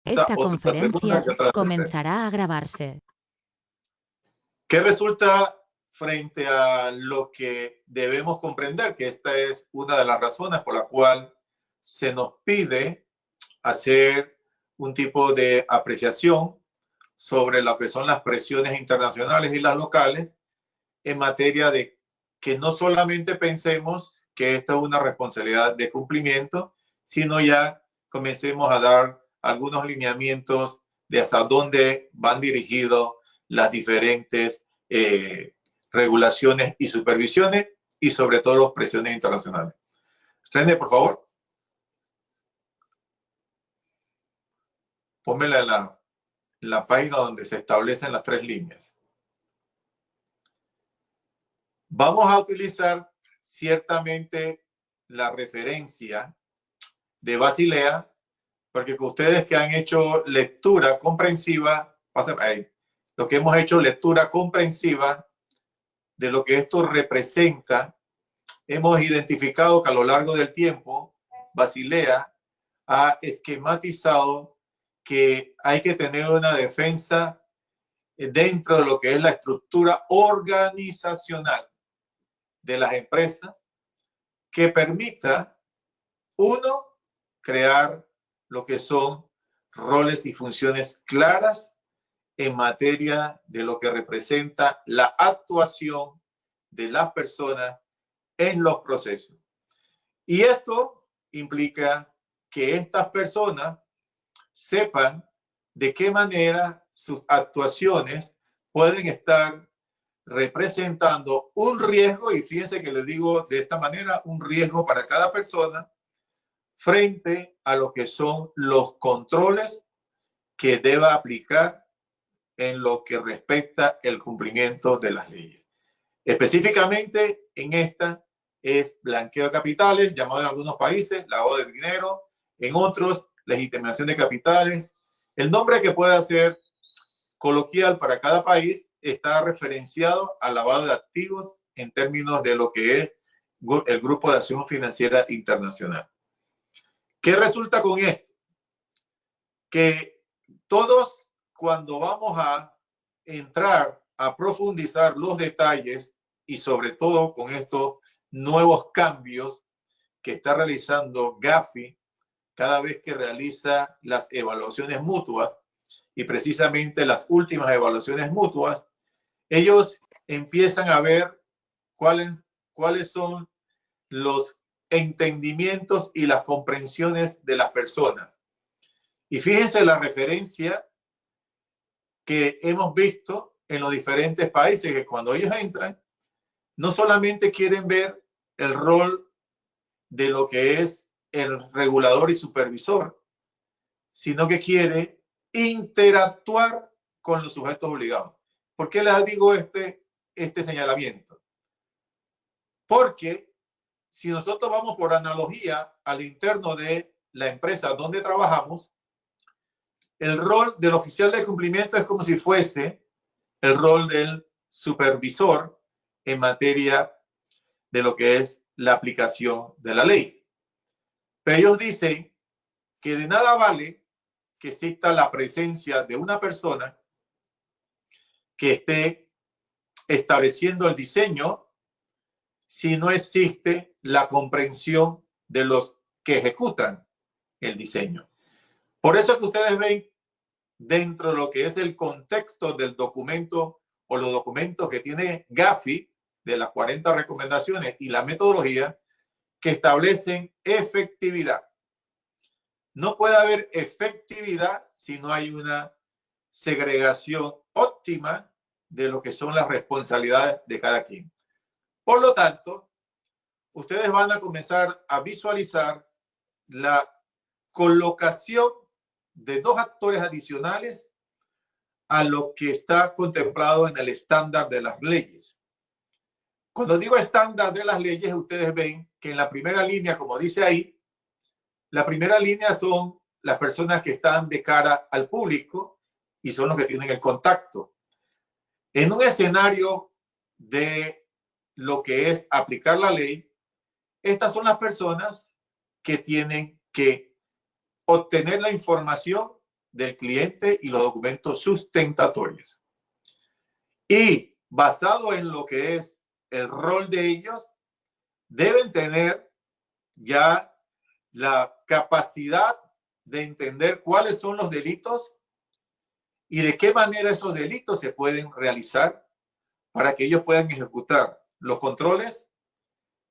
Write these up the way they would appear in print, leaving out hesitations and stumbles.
Esta otras conferencia preguntas y otras comenzará a grabarse. ¿Qué resulta frente a lo que debemos comprender? Que esta es una de las razones por la cual se nos pide hacer un tipo de apreciación sobre lo que son las presiones internacionales y las locales en materia de que no solamente pensemos que esta es una responsabilidad de cumplimiento, sino ya comencemos a dar algunos lineamientos de hasta dónde van dirigidos las diferentes regulaciones y supervisiones y sobre todo presiones internacionales. René, por favor. Pónmela en la página donde se establecen las 3 líneas. Vamos a utilizar ciertamente la referencia de Basilea, porque ustedes que han hecho lectura comprensiva, lo que hemos hecho lectura comprensiva de lo que esto representa, hemos identificado que a lo largo del tiempo, Basilea ha esquematizado que hay que tener una defensa dentro de lo que es la estructura organizacional de las empresas que permita, uno, crear lo que son roles y funciones claras en materia de lo que representa la actuación de las personas en los procesos. Y esto implica que estas personas sepan de qué manera sus actuaciones pueden estar representando un riesgo, y fíjense que les digo de esta manera, un riesgo para cada persona frente a lo que son los controles que deba aplicar en lo que respecta el cumplimiento de las leyes. Específicamente en esta es blanqueo de capitales, llamado en algunos países lavado de dinero, en otros legitimación de capitales. El nombre que pueda ser coloquial para cada país está referenciado al lavado de activos en términos de lo que es el Grupo de Acción Financiera Internacional. ¿Qué resulta con esto? Que todos, cuando vamos a entrar a profundizar los detalles y sobre todo con estos nuevos cambios que está realizando Gafi cada vez que realiza las evaluaciones mutuas, y precisamente las últimas evaluaciones mutuas, ellos empiezan a ver cuáles son los entendimientos y las comprensiones de las personas. Y fíjense la referencia que hemos visto en los diferentes países, que cuando ellos entran, no solamente quieren ver el rol de lo que es el regulador y supervisor, sino que quiere interactuar con los sujetos obligados. ¿Por qué les digo este señalamiento? Porque si nosotros vamos por analogía al interno de la empresa donde trabajamos, el rol del oficial de cumplimiento es como si fuese el rol del supervisor en materia de lo que es la aplicación de la ley. Pero ellos dicen que de nada vale que exista la presencia de una persona que esté estableciendo el diseño si no existe la comprensión de los que ejecutan el diseño. Por eso es que ustedes ven dentro de lo que es el contexto del documento o los documentos que tiene Gafi de las 40 recomendaciones y la metodología que establecen efectividad. No puede haber efectividad si no hay una segregación óptima de lo que son las responsabilidades de cada quien. Por lo tanto, ustedes van a comenzar a visualizar la colocación de 2 actores adicionales a lo que está contemplado en el estándar de las leyes. Cuando digo estándar de las leyes, ustedes ven que en la primera línea, como dice ahí, la primera línea son las personas que están de cara al público y son los que tienen el contacto. En un escenario de lo que es aplicar la ley, estas son las personas que tienen que obtener la información del cliente y los documentos sustentatorios. Y basado en lo que es el rol de ellos, deben tener ya la capacidad de entender cuáles son los delitos y de qué manera esos delitos se pueden realizar para que ellos puedan ejecutar los controles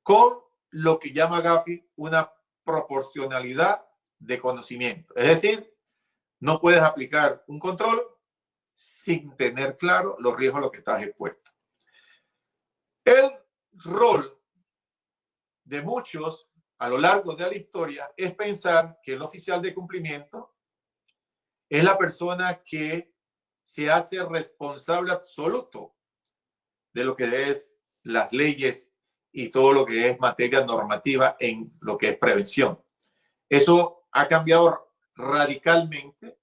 con lo que llama Gafi una proporcionalidad de conocimiento. Es decir, no puedes aplicar un control sin tener claro los riesgos a los que estás expuesto. El rol de muchos a lo largo de la historia es pensar que el oficial de cumplimiento es la persona que se hace responsable absoluto de lo que es las leyes y todo lo que es materia normativa en lo que es prevención. Eso ha cambiado radicalmente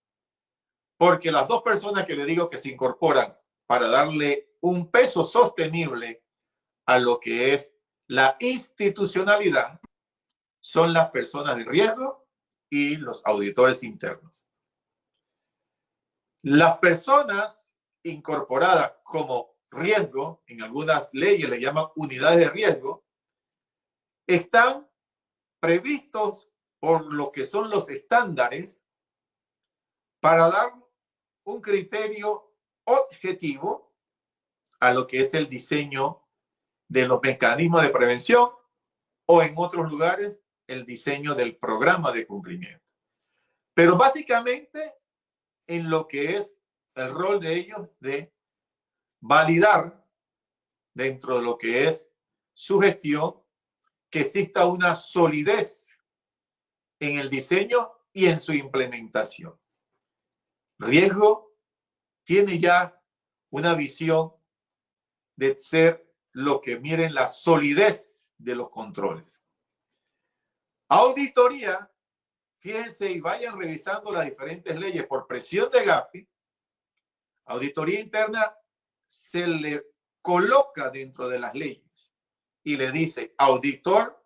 porque las dos personas que le digo que se incorporan para darle un peso sostenible a lo que es la institucionalidad son las personas de riesgo y los auditores internos. Las personas incorporadas como riesgo, en algunas leyes le llaman unidades de riesgo, están previstos por lo que son los estándares para dar un criterio objetivo a lo que es el diseño de los mecanismos de prevención o en otros lugares el diseño del programa de cumplimiento. Pero básicamente en lo que es el rol de ellos de validar dentro de lo que es su gestión que exista una solidez en el diseño y en su implementación. Riesgo tiene ya una visión de ser lo que miren la solidez de los controles. Auditoría, fíjense y vayan revisando las diferentes leyes por presión de Gafi. Auditoría interna se le coloca dentro de las leyes y le dice, auditor,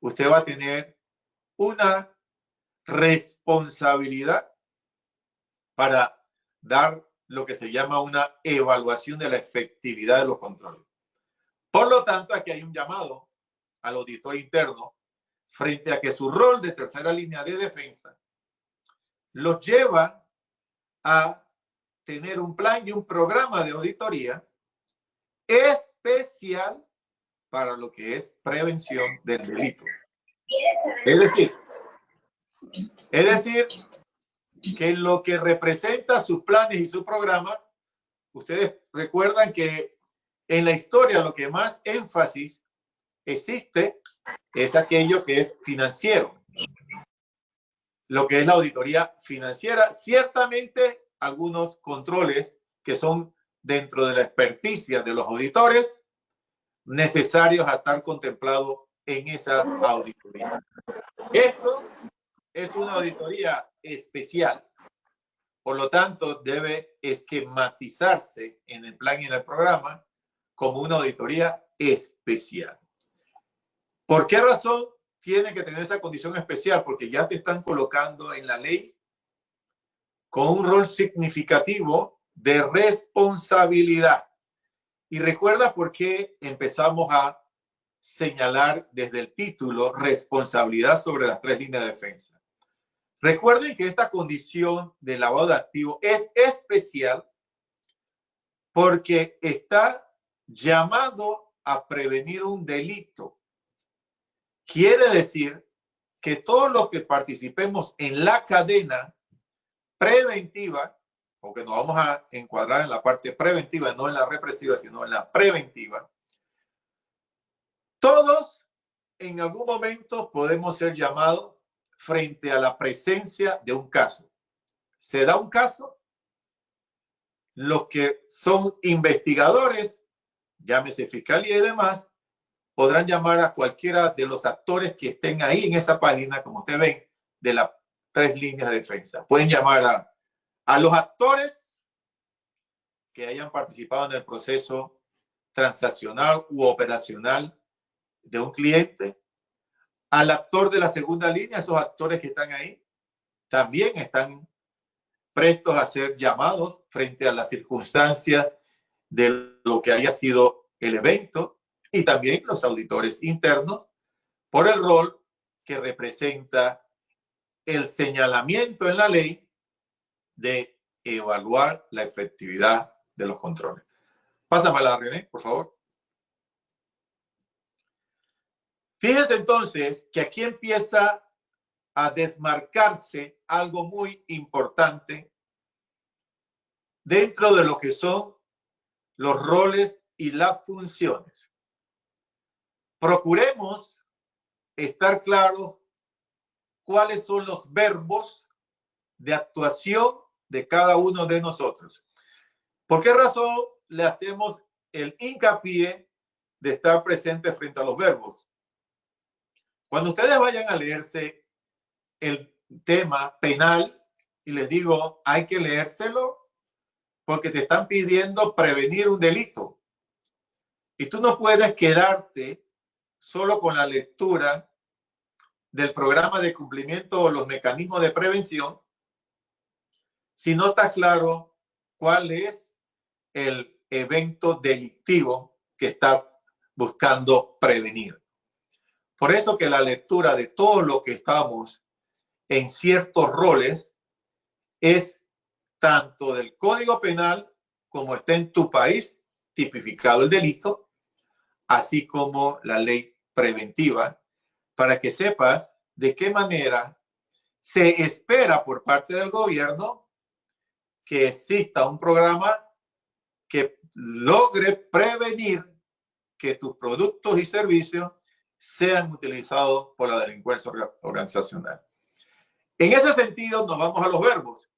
usted va a tener una responsabilidad para dar lo que se llama una evaluación de la efectividad de los controles. Por lo tanto, aquí hay un llamado al auditor interno frente a que su rol de tercera línea de defensa los lleva a tener un plan y un programa de auditoría especial para lo que es prevención del delito. Es decir, que lo que representa sus planes y su programa, ustedes recuerdan que en la historia lo que más énfasis existe es aquello que es financiero. Lo que es la auditoría financiera, ciertamente algunos controles que son dentro de la experticia de los auditores necesarios a estar contemplados en esa auditoría. Esto es una auditoría especial. Por lo tanto, debe esquematizarse en el plan y en el programa como una auditoría especial. ¿Por qué razón tiene que tener esa condición especial? Porque ya te están colocando en la ley con un rol significativo de responsabilidad. Y recuerda por qué empezamos a señalar desde el título responsabilidad sobre las tres líneas de defensa. Recuerden que esta condición de lavado de activos es especial porque está llamado a prevenir un delito. Quiere decir que todos los que participemos en la cadena preventiva, porque nos vamos a encuadrar en la parte preventiva, no en la represiva, sino en la preventiva, todos en algún momento podemos ser llamados frente a la presencia de un caso. Se da un caso, los que son investigadores, llámese fiscalía y demás, podrán llamar a cualquiera de los actores que estén ahí en esa página, como ustedes ven, de las tres líneas de defensa. Pueden llamar a los actores que hayan participado en el proceso transaccional u operacional de un cliente, al actor de la segunda línea, esos actores que están ahí, también están prestos a ser llamados frente a las circunstancias de lo que haya sido el evento, y también los auditores internos por el rol que representa el señalamiento en la ley de evaluar la efectividad de los controles. Pásamela, René, por favor. Fíjense entonces que aquí empieza a desmarcarse algo muy importante dentro de lo que son los roles y las funciones. Procuremos estar claros cuáles son los verbos de actuación de cada uno de nosotros. ¿Por qué razón le hacemos el hincapié de estar presente frente a los verbos? Cuando ustedes vayan a leerse el tema penal, y les digo, hay que leérselo porque te están pidiendo prevenir un delito. Y tú no puedes quedarte solo con la lectura del programa de cumplimiento o los mecanismos de prevención si no está claro cuál es el evento delictivo que está buscando prevenir. Por eso que la lectura de todo lo que estamos en ciertos roles es tanto del Código Penal como está en tu país tipificado el delito, así como la ley preventiva, para que sepas de qué manera se espera por parte del gobierno que exista un programa que logre prevenir que tus productos y servicios sean utilizados por la delincuencia organizacional. En ese sentido, nos vamos a los verbos.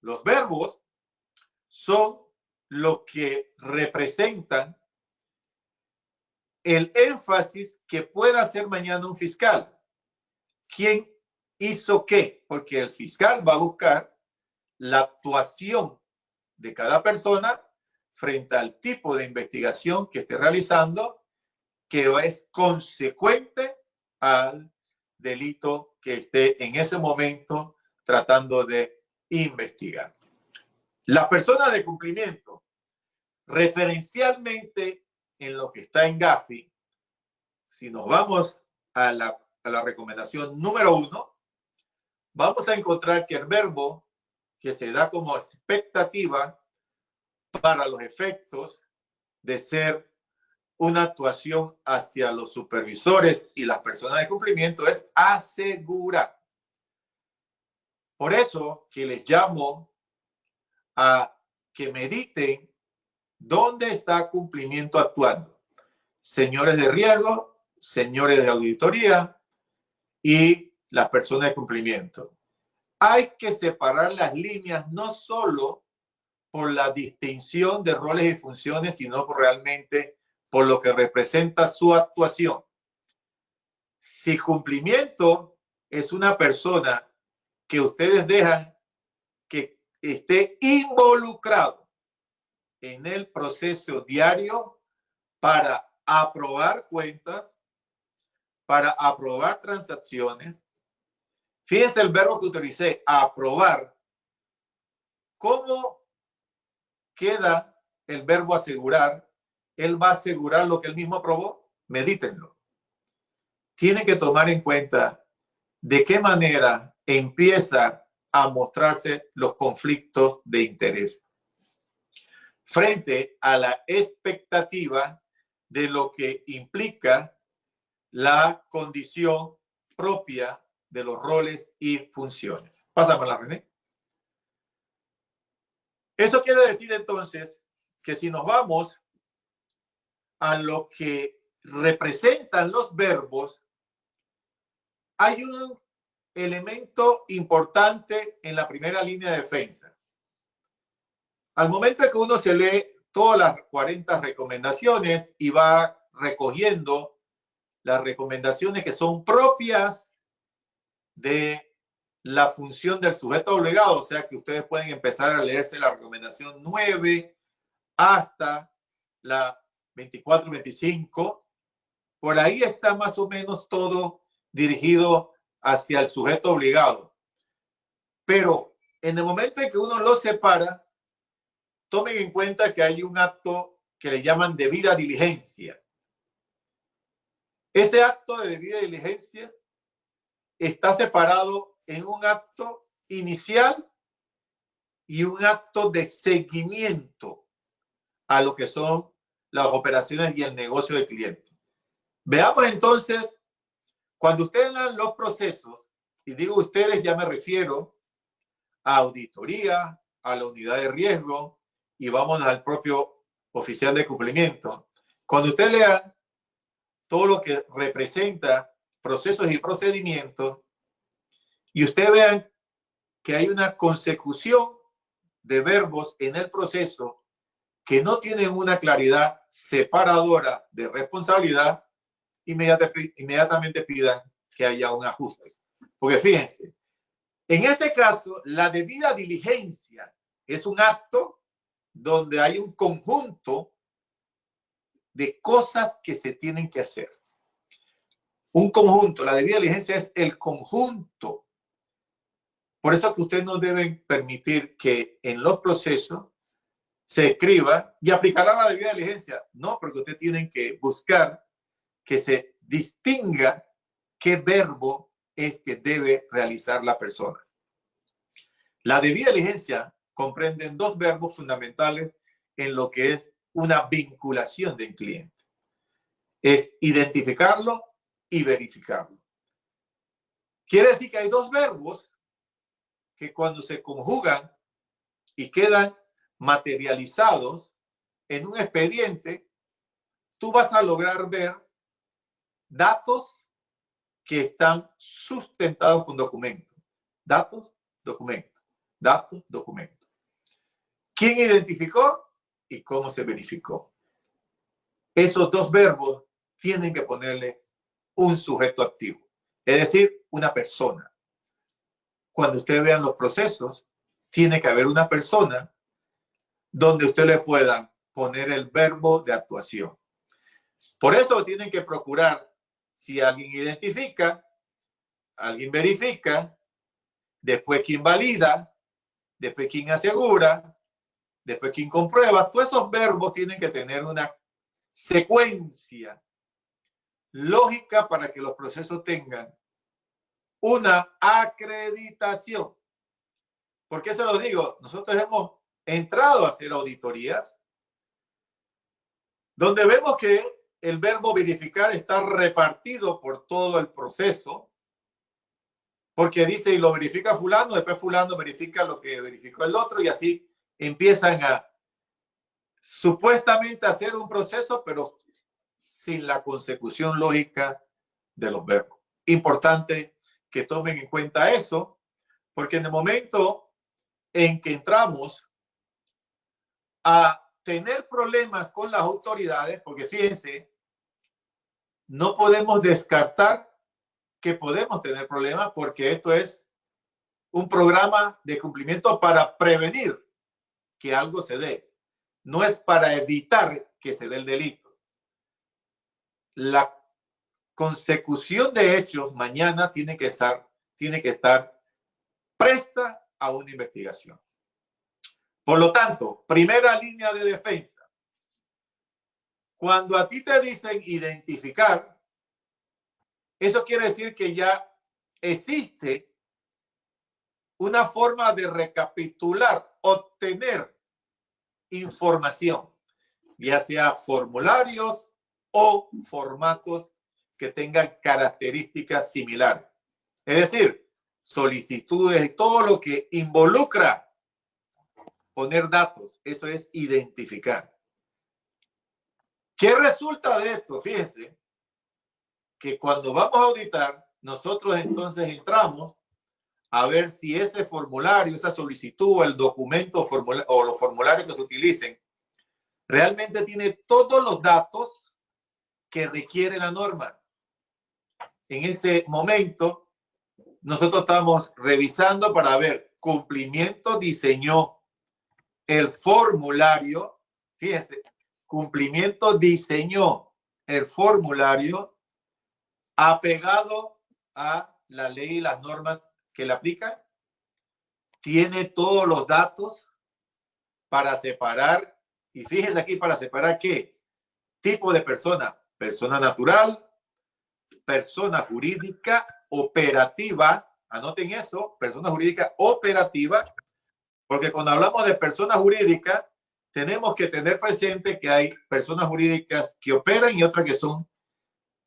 Los verbos son lo que representan el énfasis que pueda hacer mañana un fiscal. ¿Quién hizo qué? Porque el fiscal va a buscar la actuación de cada persona frente al tipo de investigación que esté realizando, que es consecuente al delito que esté en ese momento tratando de investigar. Las personas de cumplimiento, referencialmente en lo que está en Gafi, si nos vamos a la recomendación número 1, vamos a encontrar que el verbo que se da como expectativa para los efectos de ser una actuación hacia los supervisores y las personas de cumplimiento es asegurar. Por eso que les llamo a que mediten dónde está cumplimiento actuando. Señores de riesgo, señores de auditoría y las personas de cumplimiento. Hay que separar las líneas no solo por la distinción de roles y funciones, sino realmente por lo que representa su actuación. Si cumplimiento es una persona que ustedes dejan que esté involucrado en el proceso diario para aprobar cuentas, para aprobar transacciones. Fíjense el verbo que utilicé, aprobar. ¿Cómo queda el verbo asegurar? Él va a asegurar lo que él mismo aprobó. Medítenlo. Tienen que tomar en cuenta de qué manera empieza a mostrarse los conflictos de interés frente a la expectativa de lo que implica la condición propia de los roles y funciones. Pásamela, René. Eso quiere decir entonces que si nos vamos a lo que representan los verbos, hay un elemento importante en la primera línea de defensa. Al momento de que uno se lee todas las 40 recomendaciones y va recogiendo las recomendaciones que son propias de la función del sujeto obligado, o sea que ustedes pueden empezar a leerse la recomendación 9 hasta la 24, 25. Por ahí está más o menos todo dirigido hacia el sujeto obligado. Pero en el momento en que uno los separa, tomen en cuenta que hay un acto que le llaman debida diligencia. Ese acto de debida diligencia está separado en un acto inicial y un acto de seguimiento a lo que son las operaciones y el negocio del cliente. Veamos entonces, cuando ustedes dan los procesos, y digo ustedes, ya me refiero a auditoría, a la unidad de riesgo, y vamos al propio oficial de cumplimiento. Cuando ustedes lean todo lo que representa procesos y procedimientos, y ustedes vean que hay una consecución de verbos en el proceso que no tienen una claridad separadora de responsabilidad, inmediatamente pidan que haya un ajuste. Porque fíjense, en este caso, la debida diligencia es un acto donde hay un conjunto de cosas que se tienen que hacer. Un conjunto, la debida diligencia es el conjunto. Por eso que ustedes no deben permitir que en los procesos se escriba y aplicará la debida diligencia. No, porque ustedes tienen que buscar que se distinga qué verbo es que debe realizar la persona. La debida diligencia comprende dos verbos fundamentales en lo que es una vinculación del cliente. Es identificarlo y verificarlo. Quiere decir que hay dos verbos que cuando se conjugan y quedan materializados en un expediente, tú vas a lograr ver datos que están sustentados con documentos. Datos, documento. Datos, documento. ¿Quién identificó y cómo se verificó? Esos dos verbos tienen que ponerle un sujeto activo, es decir, una persona. Cuando ustedes vean los procesos, tiene que haber una persona donde usted le pueda poner el verbo de actuación. Por eso tienen que procurar, si alguien identifica, alguien verifica, después quien valida, después quien asegura, después quien comprueba. Todos esos verbos tienen que tener una secuencia lógica para que los procesos tengan una acreditación. ¿Por qué se lo digo? Nosotros hemos entrado a hacer auditorías donde vemos que el verbo verificar está repartido por todo el proceso, porque dice y lo verifica fulano, después fulano verifica lo que verificó el otro y así empiezan a supuestamente hacer un proceso, pero sin la consecución lógica de los verbos. Importante que tomen en cuenta eso, porque en el momento en que entramos a tener problemas con las autoridades, porque fíjense, no podemos descartar que podemos tener problemas porque esto es un programa de cumplimiento para prevenir que algo se dé. No es para evitar que se dé el delito. La consecución de hechos mañana tiene que estar presta a una investigación. Por lo tanto, primera línea de defensa. Cuando a ti te dicen identificar, eso quiere decir que ya existe una forma de recapitular, obtener información, ya sea formularios o formatos que tengan características similares. Es decir, solicitudes y todo lo que involucra poner datos, eso es identificar. ¿Qué resulta de esto? Fíjense que cuando vamos a auditar, nosotros entonces entramos a ver si ese formulario, esa solicitud, el documento o los formularios que se utilicen, realmente tiene todos los datos que requiere la norma. En ese momento, nosotros estamos revisando para ver, cumplimiento diseñó el formulario, fíjense, cumplimiento diseñó el formulario apegado a la ley y las normas que le aplican. tiene todos los datos para separar, y fíjense aquí, para separar qué tipo de persona: persona natural, persona jurídica operativa. Anoten eso, persona jurídica operativa, porque cuando hablamos de persona jurídica tenemos que tener presente que hay personas jurídicas que operan y otras que son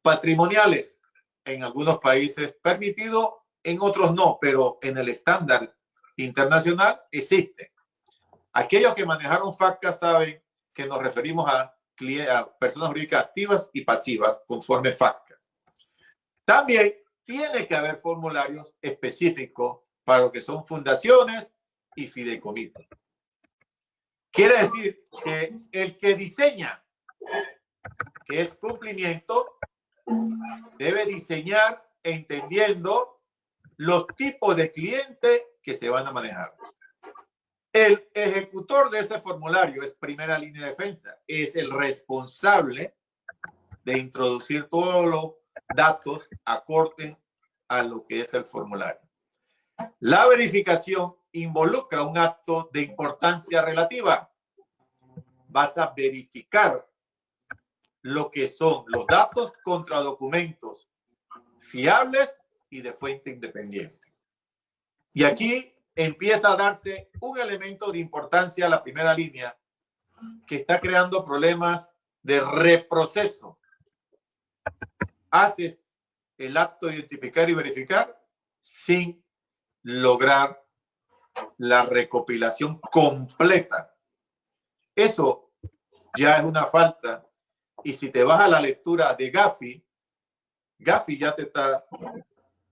patrimoniales. En algunos países permitido, en otros no, pero en el estándar internacional existe. Aquellos que manejaron FATCA saben que nos referimos a personas jurídicas activas y pasivas conforme FATCA. También tiene que haber formularios específicos para lo que son fundaciones y fideicomisos. Quiere decir que el que diseña, que es cumplimiento, debe diseñar entendiendo los tipos de cliente que se van a manejar. El ejecutor de ese formulario es primera línea de defensa, es el responsable de introducir todos los datos acorde a lo que es el formulario. La verificación involucra un acto de importancia relativa. Vas a verificar lo que son los datos contra documentos fiables y de fuente independiente. Y aquí empieza a darse un elemento de importancia a la primera línea que está creando problemas de reproceso. Haces el acto de identificar y verificar sin lograr la recopilación completa. Eso ya es una falta. Y si te vas a la lectura de Gafi, Gafi ya te está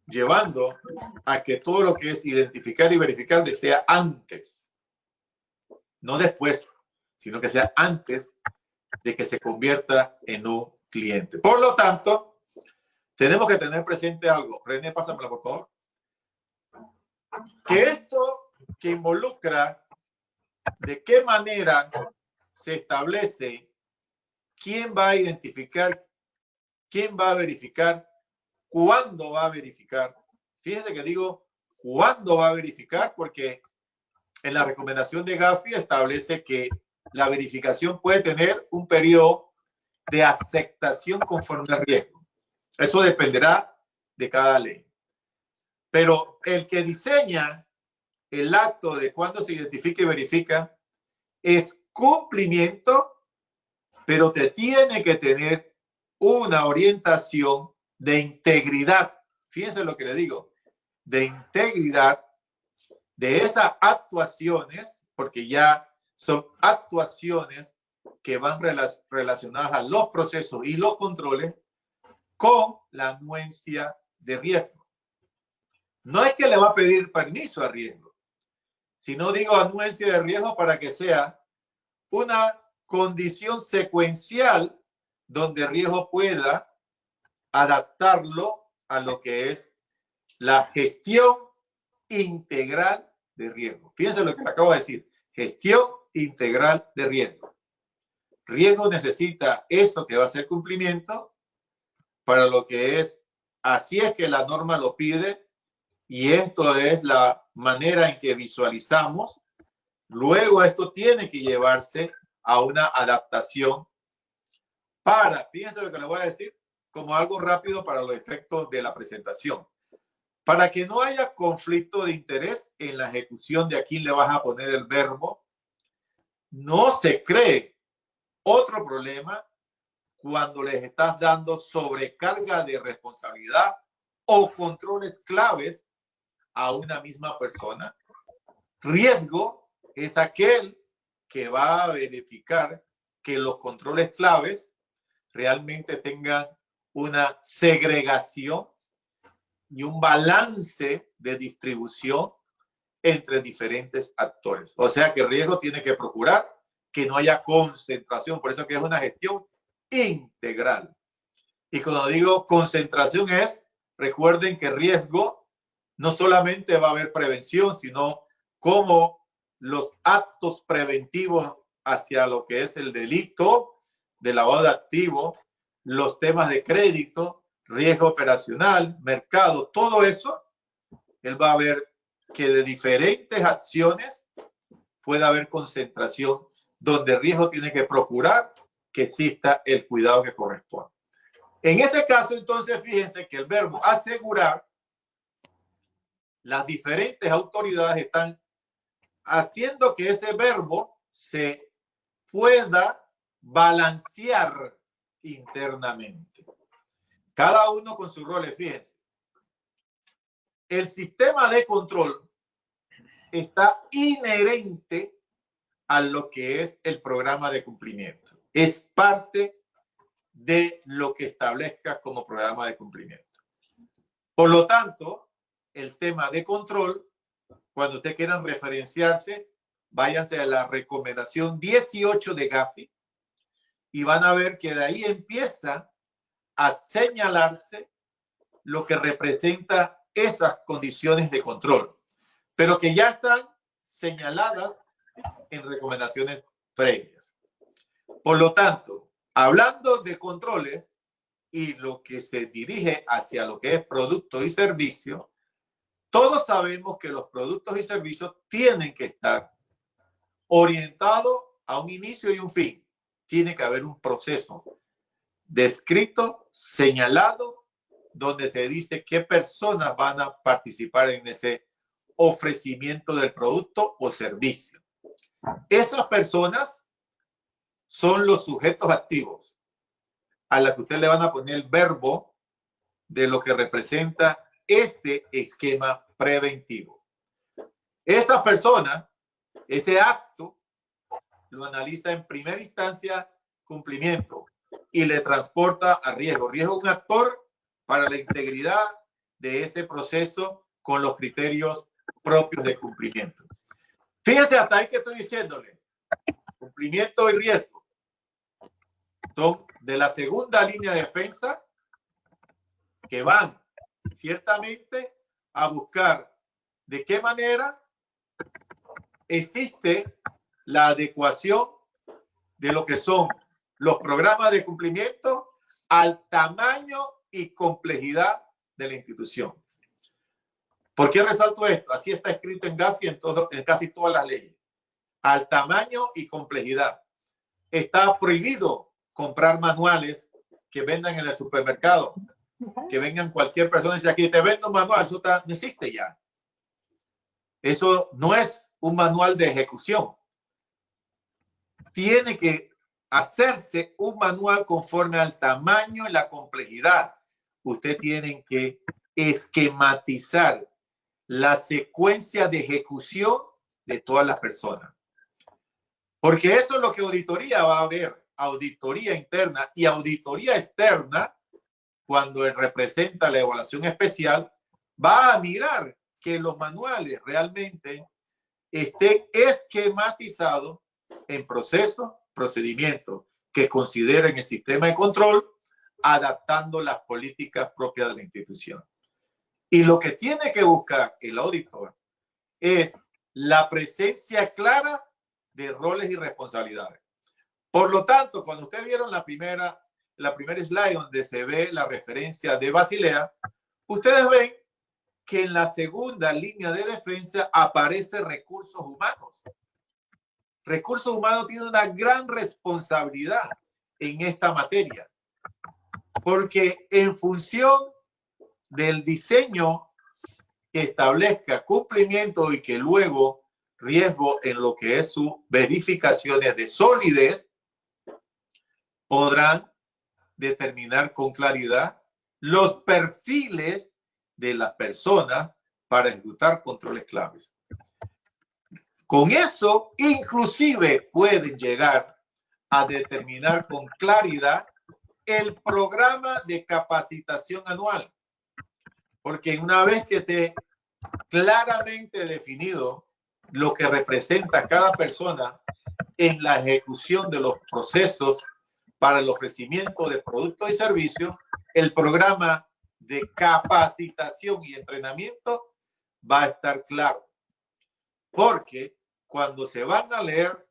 llevando a que todo lo que es identificar y verificar sea antes, no después, sino que sea antes de que se convierta en un cliente. Por lo tanto, tenemos que tener presente algo. René, pásamela, por favor. Que esto que involucra de qué manera se establece quién va a identificar, quién va a verificar, cuándo va a verificar. Fíjense que digo cuándo va a verificar, porque en la recomendación de Gafi establece que la verificación puede tener un periodo de aceptación conforme al riesgo. Eso dependerá de cada ley. Pero el que diseña el acto de cuándo se identifica y verifica es cumplimiento, pero te tiene que tener una orientación de integridad. Fíjense lo que le digo, de integridad de esas actuaciones, porque ya son actuaciones que van relacionadas a los procesos y los controles con la anuencia de riesgo. No es que le va a pedir permiso a riesgo, sino digo anuencia de riesgo para que sea una condición secuencial donde riesgo pueda adaptarlo a lo que es la gestión integral de riesgo. Fíjense lo que le acabo de decir, gestión integral de riesgo. Riesgo necesita esto que va a ser cumplimiento para lo que es, así es que la norma lo pide y esto es la manera en que visualizamos. Luego esto tiene que llevarse a una adaptación para, fíjense lo que le voy a decir, como algo rápido para los efectos de la presentación. Para que no haya conflicto de interés en la ejecución de a quién le vas a poner el verbo, no se cree otro problema cuando les estás dando sobrecarga de responsabilidad o controles claves a una misma persona. Riesgo es aquel que va a verificar que los controles claves realmente tengan una segregación y un balance de distribución entre diferentes actores. O sea que el riesgo tiene que procurar que no haya concentración. Por eso que es una gestión integral. Y cuando digo concentración es, recuerden que riesgo no solamente va a haber prevención, sino como los actos preventivos hacia lo que es el delito de lavado de activos, los temas de crédito, riesgo operacional, mercado, todo eso, él va a ver que de diferentes acciones pueda haber concentración, donde el riesgo tiene que procurar que exista el cuidado que corresponde. En ese caso, entonces, fíjense que el verbo asegurar, las diferentes autoridades están haciendo que ese verbo se pueda balancear internamente. Cada uno con sus roles, fíjense. El sistema de control está inherente a lo que es el programa de cumplimiento. Es parte de lo que establezca como programa de cumplimiento. Por lo tanto, el tema de control, cuando ustedes quieran referenciarse, váyanse a la recomendación 18 de Gafi y van a ver que de ahí empieza a señalarse lo que representa esas condiciones de control, pero que ya están señaladas en recomendaciones previas. Por lo tanto, hablando de controles y lo que se dirige hacia lo que es producto y servicio, todos sabemos que los productos y servicios tienen que estar orientados a un inicio y un fin. Tiene que haber un proceso descrito, señalado, donde se dice qué personas van a participar en ese ofrecimiento del producto o servicio. Esas personas son los sujetos activos a las que usted le van a poner el verbo de lo que representa este esquema preventivo. Esa persona, ese acto, lo analiza en primera instancia cumplimiento y le transporta a riesgo. Riesgo es un actor para la integridad de ese proceso con los criterios propios de cumplimiento. Fíjense hasta ahí que estoy diciéndole. Cumplimiento y riesgo son de la segunda línea de defensa que van ciertamente a buscar de qué manera existe la adecuación de lo que son los programas de cumplimiento al tamaño y complejidad de la institución. ¿Por qué resalto esto? Así está escrito en Gafi en casi todas las leyes. Al tamaño y complejidad. Está prohibido comprar manuales que vendan en el supermercado, que vengan cualquier persona y dice aquí te vendo un manual, eso no existe ya. Eso no es un manual de ejecución. Tiene que hacerse un manual conforme al tamaño y la complejidad. Usted tiene que esquematizar la secuencia de ejecución de todas las personas. Porque eso es lo que auditoría va a ver. Auditoría interna y auditoría externa, cuando representa la evaluación especial, va a mirar que los manuales realmente estén esquematizados en procesos, procedimientos que consideren el sistema de control, adaptando las políticas propias de la institución. Y lo que tiene que buscar el auditor es la presencia clara de roles y responsabilidades. Por lo tanto, cuando ustedes vieron la primera slide donde se ve la referencia de Basilea, ustedes ven que en la segunda línea de defensa aparece recursos humanos. Recursos humanos tiene una gran responsabilidad en esta materia, porque en función del diseño que establezca cumplimiento y que luego riesgo en lo que es sus verificaciones de solidez, podrán determinar con claridad los perfiles de las personas para ejecutar controles claves. Con eso, inclusive pueden llegar a determinar con claridad el programa de capacitación anual. Porque una vez que esté claramente definido lo que representa cada persona en la ejecución de los procesos para el ofrecimiento de productos y servicios, el programa de capacitación y entrenamiento va a estar claro. Porque cuando se van a leer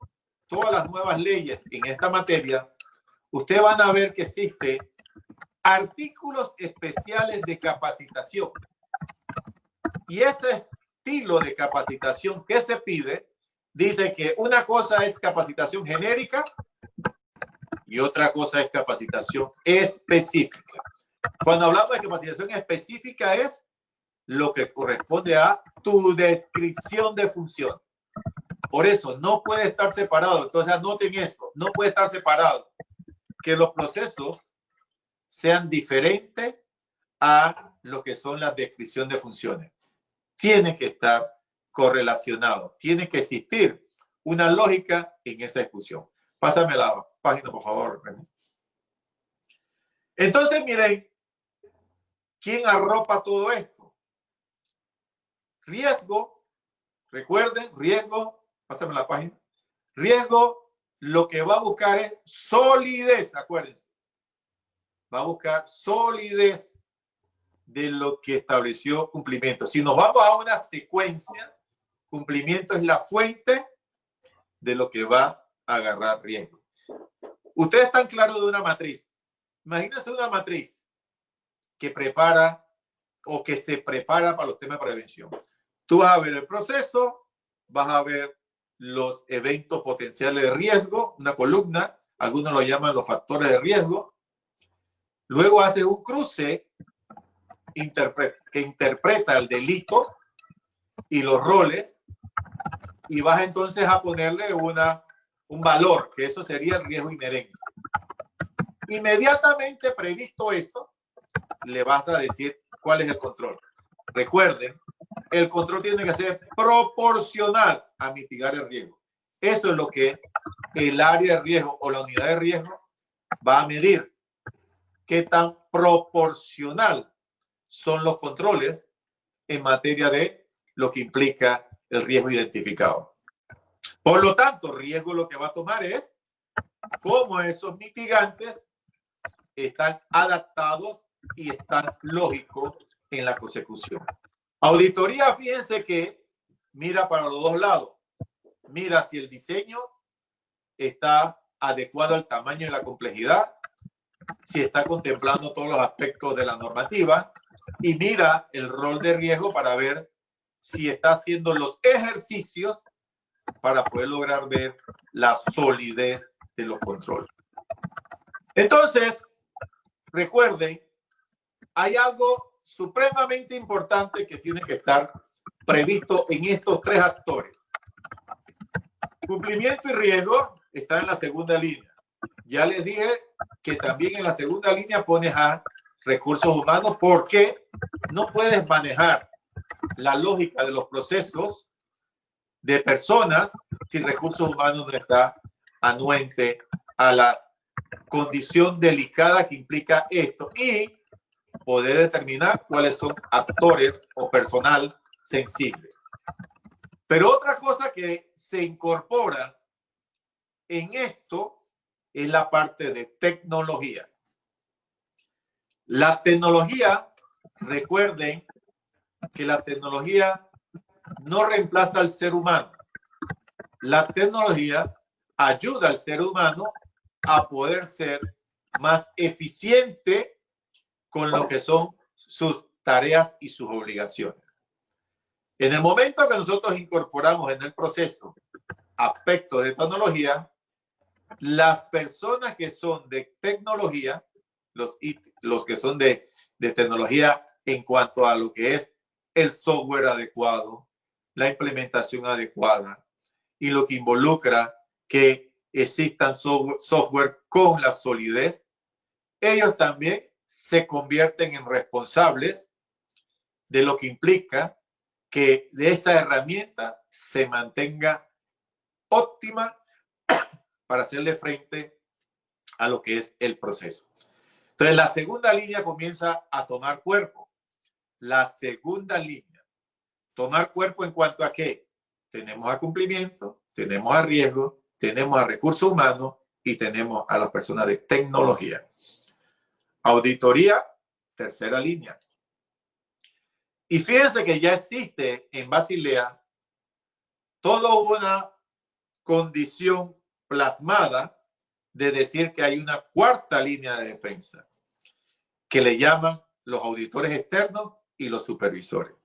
todas las nuevas leyes en esta materia, ustedes van a ver que existen artículos especiales de capacitación. Y esos estilo de capacitación que se pide, dice que una cosa es capacitación genérica y otra cosa es capacitación específica. Cuando hablamos de capacitación específica es lo que corresponde a tu descripción de función. Por eso no puede estar separado. Entonces anoten eso, no puede estar separado. Que los procesos sean diferentes a lo que son las descripciones de funciones. Tiene que estar correlacionado. Tiene que existir una lógica en esa discusión. Pásame la página, por favor, René. Entonces, miren, ¿quién arropa todo esto? Riesgo, recuerden, riesgo, pásame la página. Riesgo, lo que va a buscar es solidez, acuérdense. Va a buscar solidez de lo que estableció cumplimiento. Si nos vamos a una secuencia, cumplimiento es la fuente de lo que va a agarrar riesgo. Ustedes están claros de una matriz. Imagínense una matriz que prepara o que se prepara para los temas de prevención. Tú vas a ver el proceso, vas a ver los eventos potenciales de riesgo, una columna, algunos lo llaman los factores de riesgo. Luego haces un cruce que interpreta el delito y los roles y vas entonces a ponerle un valor, que eso sería el riesgo inherente. Inmediatamente previsto eso, le vas a decir cuál es el control. Recuerden, el control tiene que ser proporcional a mitigar el riesgo. Eso es lo que el área de riesgo o la unidad de riesgo va a medir. Qué tan proporcional son los controles en materia de lo que implica el riesgo identificado. Por lo tanto, riesgo lo que va a tomar es cómo esos mitigantes están adaptados y están lógicos en la consecución. Auditoría, fíjense que mira para los dos lados. Mira si el diseño está adecuado al tamaño y la complejidad, si está contemplando todos los aspectos de la normativa y mira el rol de riesgo para ver si está haciendo los ejercicios para poder lograr ver la solidez de los controles. Entonces, recuerden, hay algo supremamente importante que tiene que estar previsto en estos tres actores. Cumplimiento y riesgo está en la segunda línea. Ya les dije que también en la segunda línea pones a recursos humanos porque no puedes manejar la lógica de los procesos de personas si recursos humanos no está anuente a la condición delicada que implica esto y poder determinar cuáles son actores o personal sensible. Pero otra cosa que se incorpora en esto es la parte de tecnología. La tecnología, recuerden que la tecnología no reemplaza al ser humano. La tecnología ayuda al ser humano a poder ser más eficiente con lo que son sus tareas y sus obligaciones. En el momento que nosotros incorporamos en el proceso aspectos de tecnología, las personas que son de tecnología, los que son de tecnología en cuanto a lo que es el software adecuado, la implementación adecuada y lo que involucra que existan software con la solidez, ellos también se convierten en responsables de lo que implica que de esa herramienta se mantenga óptima para hacerle frente a lo que es el proceso. Entonces, la segunda línea comienza a tomar cuerpo. La segunda línea, tomar cuerpo en cuanto a qué? Tenemos a cumplimiento, tenemos a riesgo, tenemos a recursos humanos y tenemos a las personas de tecnología. Auditoría, tercera línea. Y fíjense que ya existe en Basilea toda una condición plasmada de decir que hay una cuarta línea de defensa que le llaman los auditores externos y los supervisores.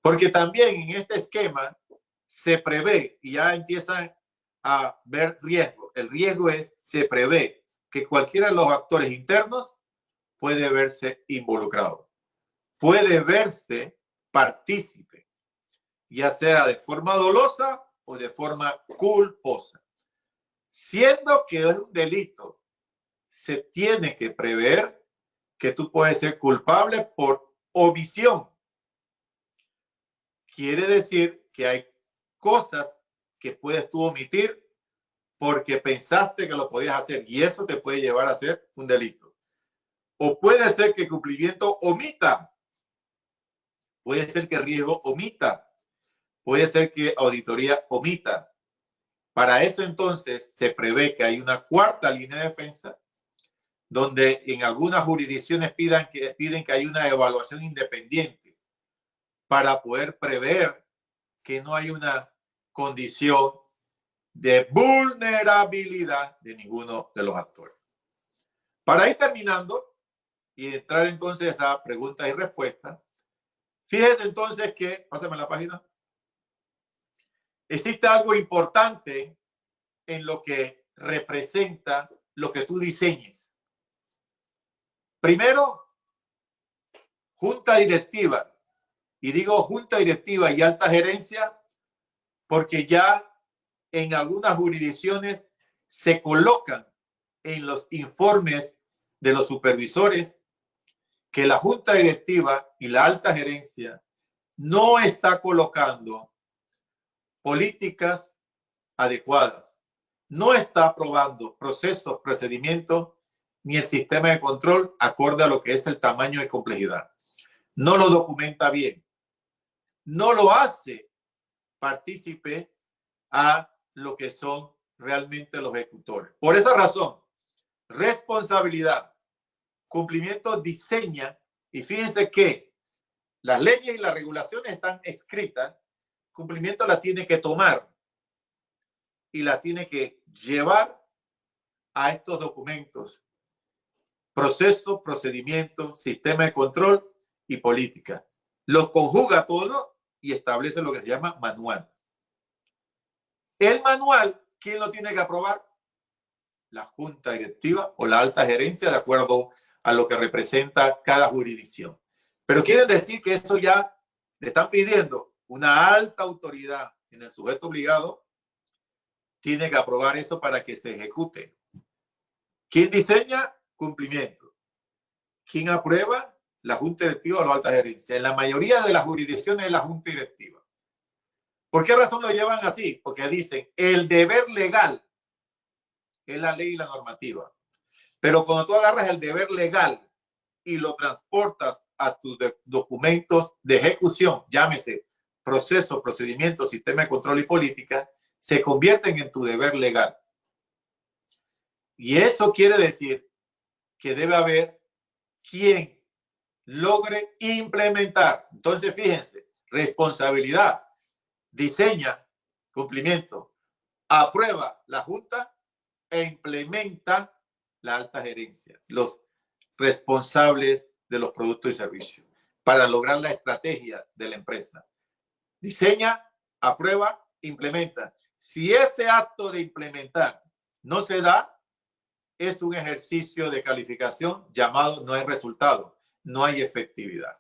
Porque también en este esquema se prevé y ya empiezan a ver riesgo. El riesgo es, se prevé que cualquiera de los actores internos puede verse involucrado, puede verse partícipe, ya sea de forma dolosa o de forma culposa. Siendo que es un delito, se tiene que prever que tú puedes ser culpable por omisión. Quiere decir que hay cosas que puedes tú omitir porque pensaste que lo podías hacer y eso te puede llevar a ser un delito. O puede ser que cumplimiento omita, puede ser que riesgo omita, puede ser que auditoría omita. Para eso entonces se prevé que hay una cuarta línea de defensa donde en algunas jurisdicciones piden que haya una evaluación independiente para poder prever que no hay una condición de vulnerabilidad de ninguno de los actores. Para ir terminando y entrar entonces a preguntas y respuestas, fíjese entonces que, pásame la página, existe algo importante en lo que representa lo que tú diseñes. Primero, junta directiva. Y digo junta directiva y alta gerencia porque ya en algunas jurisdicciones se colocan en los informes de los supervisores que la junta directiva y la alta gerencia no está colocando políticas adecuadas, no está aprobando procesos, procedimientos ni el sistema de control acorde a lo que es el tamaño y complejidad. No lo documenta bien, no lo hace partícipe a lo que son realmente los ejecutores. Por esa razón, responsabilidad, cumplimiento diseña, y fíjense que las leyes y las regulaciones están escritas, cumplimiento la tiene que tomar y la tiene que llevar a estos documentos, proceso, procedimiento, sistema de control y política. Lo conjuga todo y establece lo que se llama manual. El manual, ¿quién lo tiene que aprobar? La junta directiva o la alta gerencia, de acuerdo a lo que representa cada jurisdicción. Pero quiere decir que eso ya le están pidiendo una alta autoridad en el sujeto obligado, tiene que aprobar eso para que se ejecute. ¿Quién diseña? Cumplimiento. ¿Quién aprueba? La junta directiva o la alta gerencia. En la mayoría de las jurisdicciones es la junta directiva. ¿Por qué razón lo llevan así? Porque dicen el deber legal es la ley y la normativa. Pero cuando tú agarras el deber legal y lo transportas a tus documentos de ejecución, llámese proceso, procedimiento, sistema de control y política, se convierten en tu deber legal. Y eso quiere decir que debe haber quien logre implementar. Entonces, fíjense, responsabilidad, diseña, cumplimiento, aprueba la junta e implementa la alta gerencia, los responsables de los productos y servicios, para lograr la estrategia de la empresa. Diseña, aprueba, implementa. Si este acto de implementar no se da, es un ejercicio de calificación llamado no hay resultado, no hay efectividad.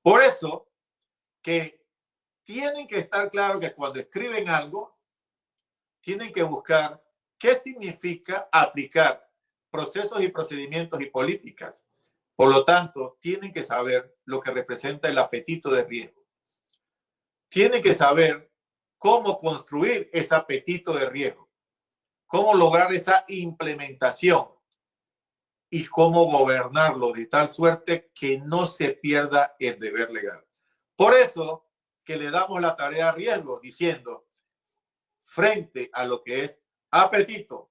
Por eso que tienen que estar claros que cuando escriben algo, tienen que buscar qué significa aplicar procesos y procedimientos y políticas. Por lo tanto, tienen que saber lo que representa el apetito de riesgo. Tienen que saber cómo construir ese apetito de riesgo, cómo lograr esa implementación y cómo gobernarlo de tal suerte que no se pierda el deber legal. Por eso que le damos la tarea a riesgo diciendo, frente a lo que es apetito,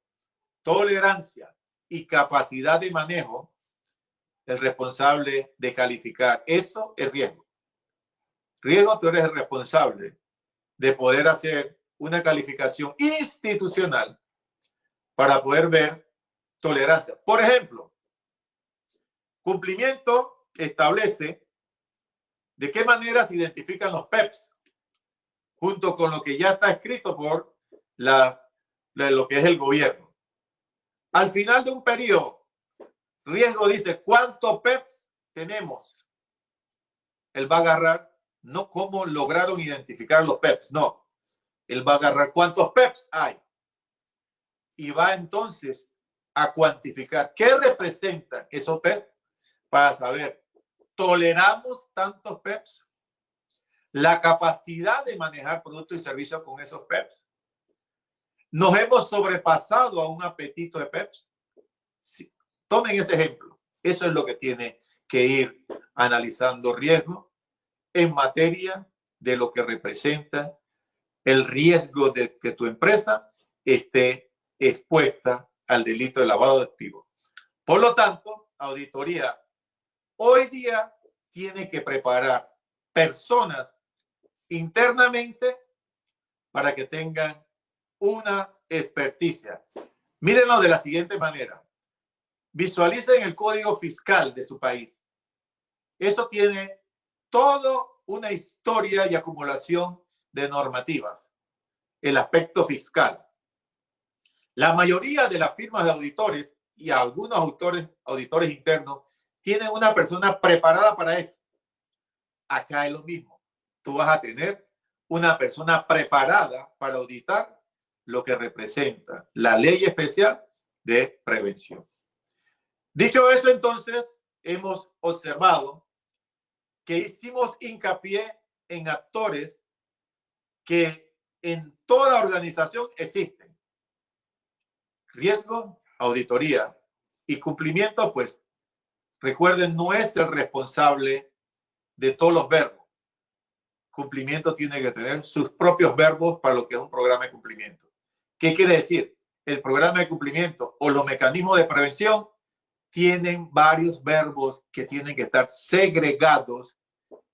tolerancia y capacidad de manejo, el responsable de calificar eso es riesgo. Riesgo, tú eres el responsable de poder hacer una calificación institucional para poder ver tolerancia. Por ejemplo, cumplimiento establece ¿De qué manera se identifican los PEPs? Junto con lo que ya está escrito por lo que es el gobierno. Al final de un periodo, riesgo dice, ¿cuántos PEPs tenemos? Él va a agarrar, no cómo lograron identificar los PEPs, no. Él va a agarrar cuántos PEPs hay. Y va entonces a cuantificar qué representan esos PEPs para saber, ¿toleramos tantos PEPs? La capacidad de manejar productos y servicios con esos PEPs. ¿Nos hemos sobrepasado a un apetito de PEPs? Sí. Tomen ese ejemplo. Eso es lo que tiene que ir analizando riesgo en materia de lo que representa el riesgo de que tu empresa esté expuesta al delito de lavado de activos. Por lo tanto, auditoría hoy día tiene que preparar personas internamente para que tengan una experticia. Mírenlo de la siguiente manera. Visualicen el código fiscal de su país. Eso tiene toda una historia y acumulación de normativas. El aspecto fiscal. La mayoría de las firmas de auditores y algunos auditores internos tienen una persona preparada para eso. Acá es lo mismo. Tú vas a tener una persona preparada para auditar lo que representa la ley especial de prevención. Dicho eso, entonces, hemos observado que hicimos hincapié en actores que en toda organización existen. Riesgo, auditoría y cumplimiento, pues, recuerden, no es el responsable de todos los verbos. Cumplimiento tiene que tener sus propios verbos para lo que es un programa de cumplimiento. ¿Qué quiere decir? El programa de cumplimiento o los mecanismos de prevención tienen varios verbos que tienen que estar segregados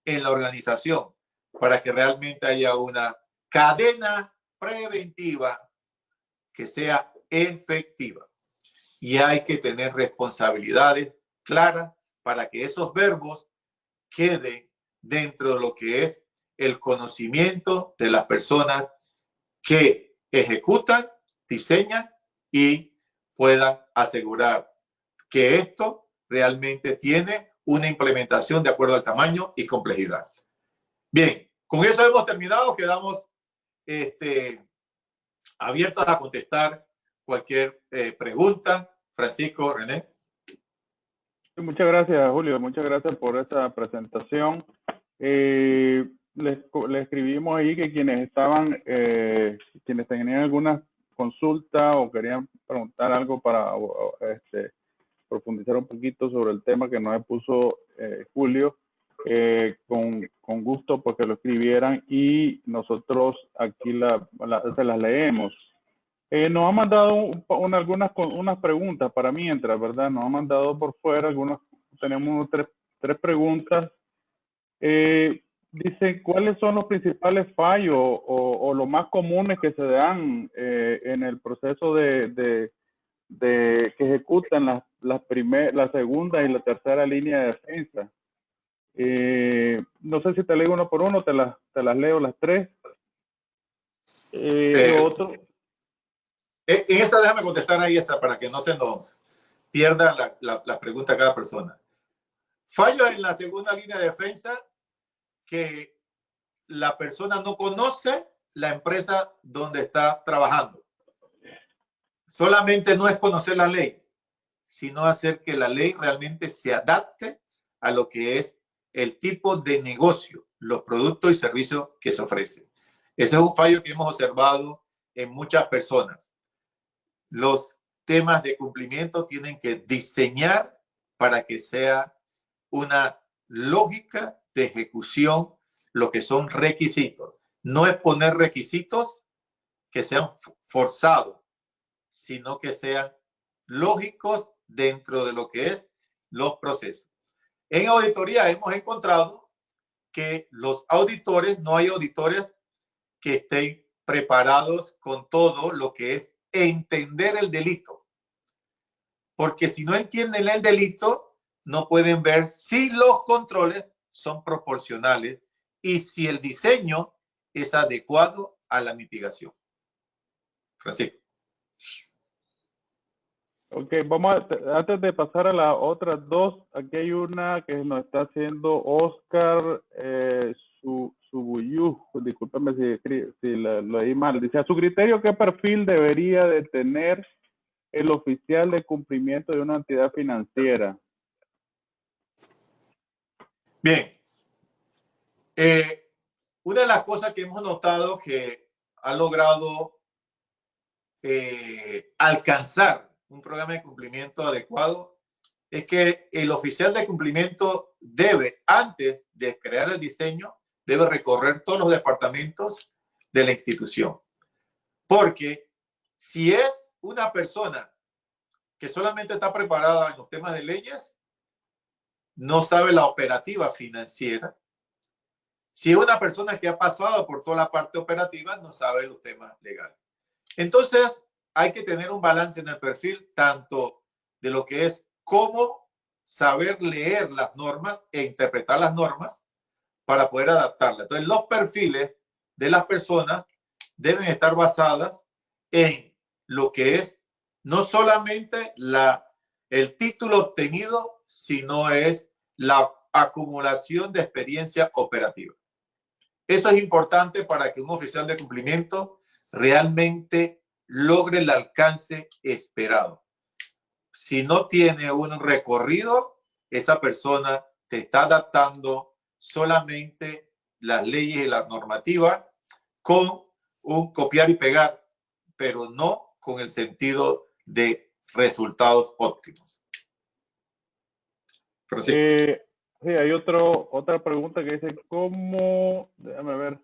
en la organización para que realmente haya una cadena preventiva que sea efectiva. Y hay que tener responsabilidades claras para que esos verbos queden dentro de lo que es el conocimiento de las personas que ejecutan, diseñan y puedan asegurar que esto realmente tiene una implementación de acuerdo al tamaño y complejidad. Bien, con eso hemos terminado. Quedamos abiertos a contestar cualquier pregunta. Francisco, René. Muchas gracias, Julio. Muchas gracias por esta presentación. Le escribimos ahí que quienes tenían alguna consulta o querían preguntar algo para profundizar un poquito sobre el tema que nos expuso Julio, con gusto porque lo escribieran y nosotros aquí se las leemos. Nos ha mandado unas preguntas para mientras, ¿verdad? Nos ha mandado por fuera tenemos tres preguntas. Dice, ¿cuáles son los principales fallos o los más comunes que se dan en el proceso de que ejecutan la segunda y la tercera línea de defensa? No sé si te leo uno por uno, te las leo las tres. En esa déjame contestar ahí esa para que no se nos pierda la pregunta a cada persona. Fallos en la segunda línea de defensa, que la persona no conoce la empresa donde está trabajando. Solamente no es conocer la ley, sino hacer que la ley realmente se adapte a lo que es el tipo de negocio, los productos y servicios que se ofrecen. Ese es un fallo que hemos observado en muchas personas. Los temas de cumplimiento tienen que diseñar para que sea una lógica de ejecución lo que son requisitos. No es poner requisitos que sean forzados, sino que sean lógicos dentro de lo que es los procesos. En auditoría hemos encontrado que los auditores, no hay auditores que estén preparados con todo lo que es entender el delito. Porque si no entienden el delito, no pueden ver si los controles son proporcionales y si el diseño es adecuado a la mitigación. Francisco. Ok, antes de pasar a las otras dos, aquí hay una que nos está haciendo Oscar Subuyú, discúlpame si lo leí mal. Dice, a su criterio, ¿qué perfil debería de tener el oficial de cumplimiento de una entidad financiera? Bien. Una de las cosas que hemos notado que ha logrado alcanzar un programa de cumplimiento adecuado es que el oficial de cumplimiento debe, antes de crear el diseño, debe recorrer todos los departamentos de la institución. Porque si es una persona que solamente está preparada en los temas de leyes, no sabe la operativa financiera. Si es una persona que ha pasado por toda la parte operativa, no sabe los temas legales. Entonces, hay que tener un balance en el perfil, tanto de lo que es cómo saber leer las normas e interpretar las normas para poder adaptarlas. Entonces, los perfiles de las personas deben estar basadas en lo que es no solamente el título obtenido, sino es la acumulación de experiencia operativa. Eso es importante para que un oficial de cumplimiento realmente logre el alcance esperado. Si no tiene un recorrido, esa persona te está adaptando solamente las leyes y las normativas con un copiar y pegar, pero no con el sentido de resultados óptimos. Sí, hay otra pregunta que dice, déjame ver,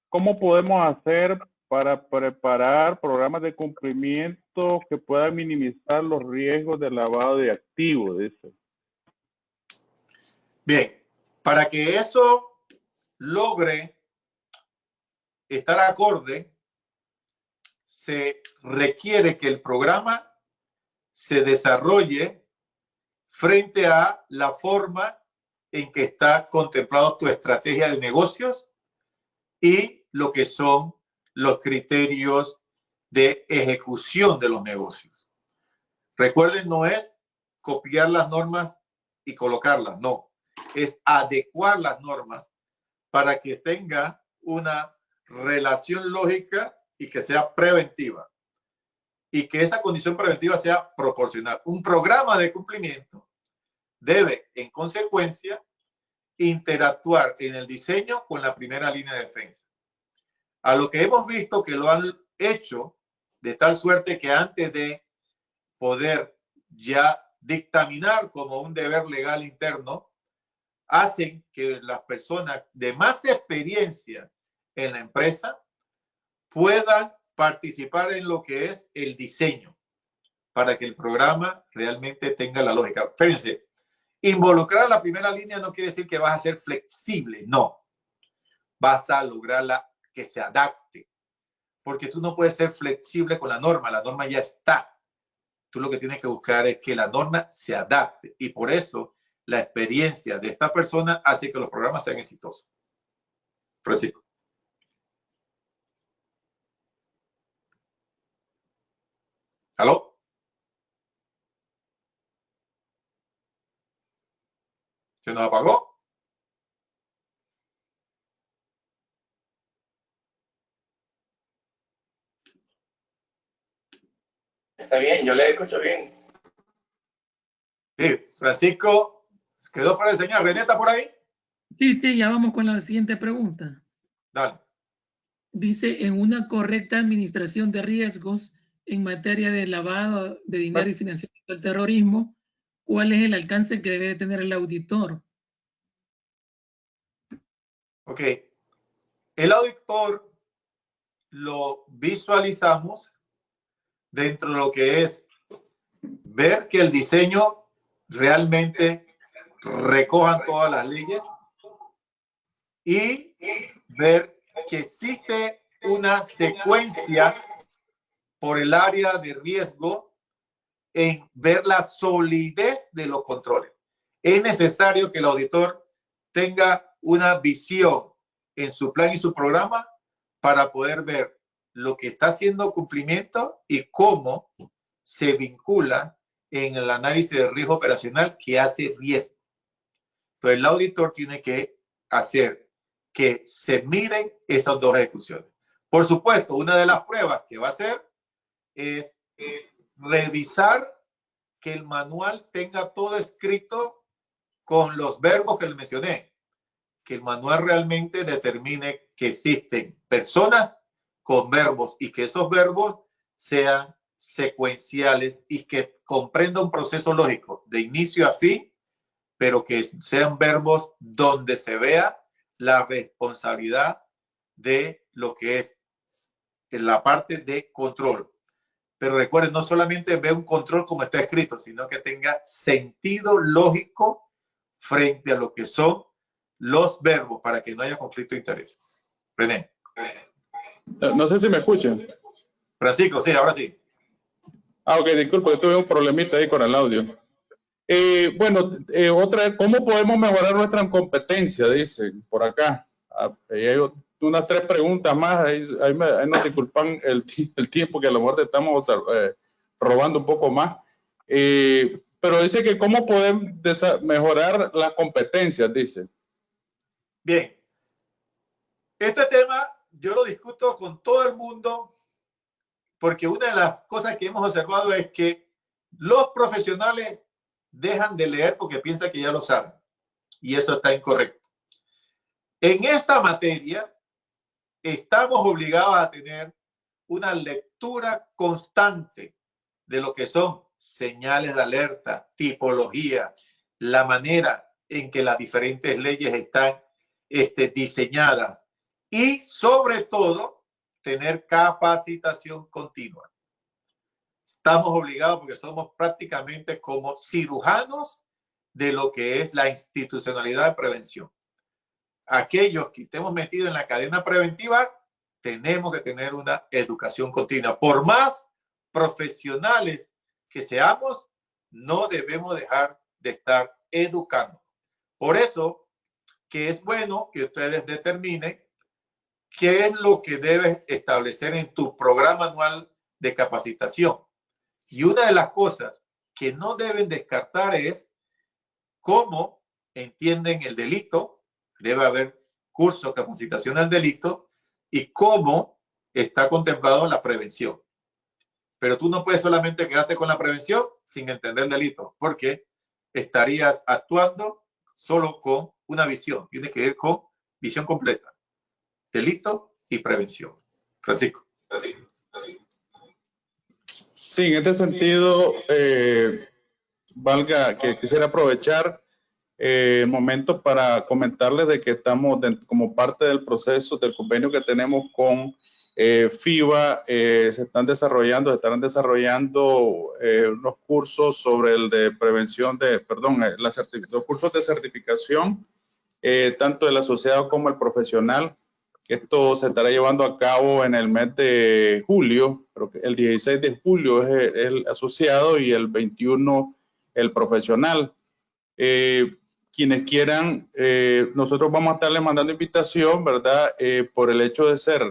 ¿cómo podemos hacer para preparar programas de cumplimiento que puedan minimizar los riesgos de lavado de activos? Dice. Bien, para que eso logre estar acorde, se requiere que el programa se desarrolle frente a la forma en que está contemplado tu estrategia de negocios y lo que son los criterios de ejecución de los negocios. Recuerden, no es copiar las normas y colocarlas, no. Es adecuar las normas para que tenga una relación lógica y que sea preventiva. Y que esa condición preventiva sea proporcional. Un programa de cumplimiento debe, en consecuencia, interactuar en el diseño con la primera línea de defensa. A lo que hemos visto que lo han hecho de tal suerte que antes de poder ya dictaminar como un deber legal interno, hacen que las personas de más experiencia en la empresa puedan participar en lo que es el diseño para que el programa realmente tenga la lógica. Fíjense, involucrar a la primera línea no quiere decir que vas a ser flexible, no. Vas a lograrla que se adapte, porque tú no puedes ser flexible con la norma ya está. Tú lo que tienes que buscar es que la norma se adapte y por eso la experiencia de esta persona hace que los programas sean exitosos. Francisco. ¿Aló? ¿Se nos apagó? Está bien, yo le escucho bien. Sí, Francisco quedó fuera de señal. ¿René está por ahí? Sí, ya vamos con la siguiente pregunta. Dale. Dice, en una correcta administración de riesgos en materia de lavado de dinero y financiamiento del terrorismo, ¿cuál es el alcance que debe tener el auditor? Ok. El auditor lo visualizamos dentro de lo que es ver que el diseño realmente recojan todas las leyes y ver que existe una secuencia por el área de riesgo en ver la solidez de los controles. Es necesario que el auditor tenga una visión en su plan y su programa para poder ver lo que está haciendo cumplimiento y cómo se vincula en el análisis de riesgo operacional que hace riesgo. Entonces, el auditor tiene que hacer que se miren esas dos ejecuciones. Por supuesto, una de las pruebas que va a hacer es revisar que el manual tenga todo escrito con los verbos que le mencioné, que el manual realmente determine que existen personas con verbos y que esos verbos sean secuenciales y que comprenda un proceso lógico de inicio a fin, pero que sean verbos donde se vea la responsabilidad de lo que es en la parte de control. Pero recuerden, no solamente ve un control como está escrito, sino que tenga sentido lógico frente a lo que son los verbos para que no haya conflicto de interés. René. No sé si me escuchan. Francisco, sí, ahora sí. Ah, ok, disculpe, yo tuve un problemita ahí con el audio. ¿Cómo podemos mejorar nuestra competencia? Dicen por acá. Hay unas 3 preguntas más, ahí nos disculpan el tiempo que a lo mejor te estamos robando un poco más. Pero dice que cómo podemos mejorar las competencias, dice. Bien. Este tema yo lo discuto con todo el mundo porque una de las cosas que hemos observado es que los profesionales dejan de leer porque piensan que ya lo saben. Y eso está incorrecto. En esta materia estamos obligados a tener una lectura constante de lo que son señales de alerta, tipología, la manera en que las diferentes leyes están diseñadas y sobre todo tener capacitación continua. Estamos obligados porque somos prácticamente como cirujanos de lo que es la institucionalidad de prevención. Aquellos que estemos metidos en la cadena preventiva, tenemos que tener una educación continua. Por más profesionales que seamos, no debemos dejar de estar educando. Por eso que es bueno que ustedes determinen qué es lo que debes establecer en tu programa anual de capacitación. Y una de las cosas que no deben descartar es cómo entienden el delito. Debe haber curso de capacitación al delito y cómo está contemplado la prevención. Pero tú no puedes solamente quedarte con la prevención sin entender el delito, porque estarías actuando solo con una visión. Tienes que ir con visión completa. Delito y prevención. Francisco. Sí, en este sentido, valga que quisiera aprovechar el momento para comentarles de que estamos como parte del proceso del convenio que tenemos con FIBA, estarán desarrollando unos cursos sobre el de prevención los cursos de certificación, tanto el asociado como el profesional. Esto se estará llevando a cabo en el mes de julio, creo que el 16 de julio es el asociado y el 21 el profesional. Quienes quieran, nosotros vamos a estarles mandando invitación, ¿verdad? Por el hecho de ser,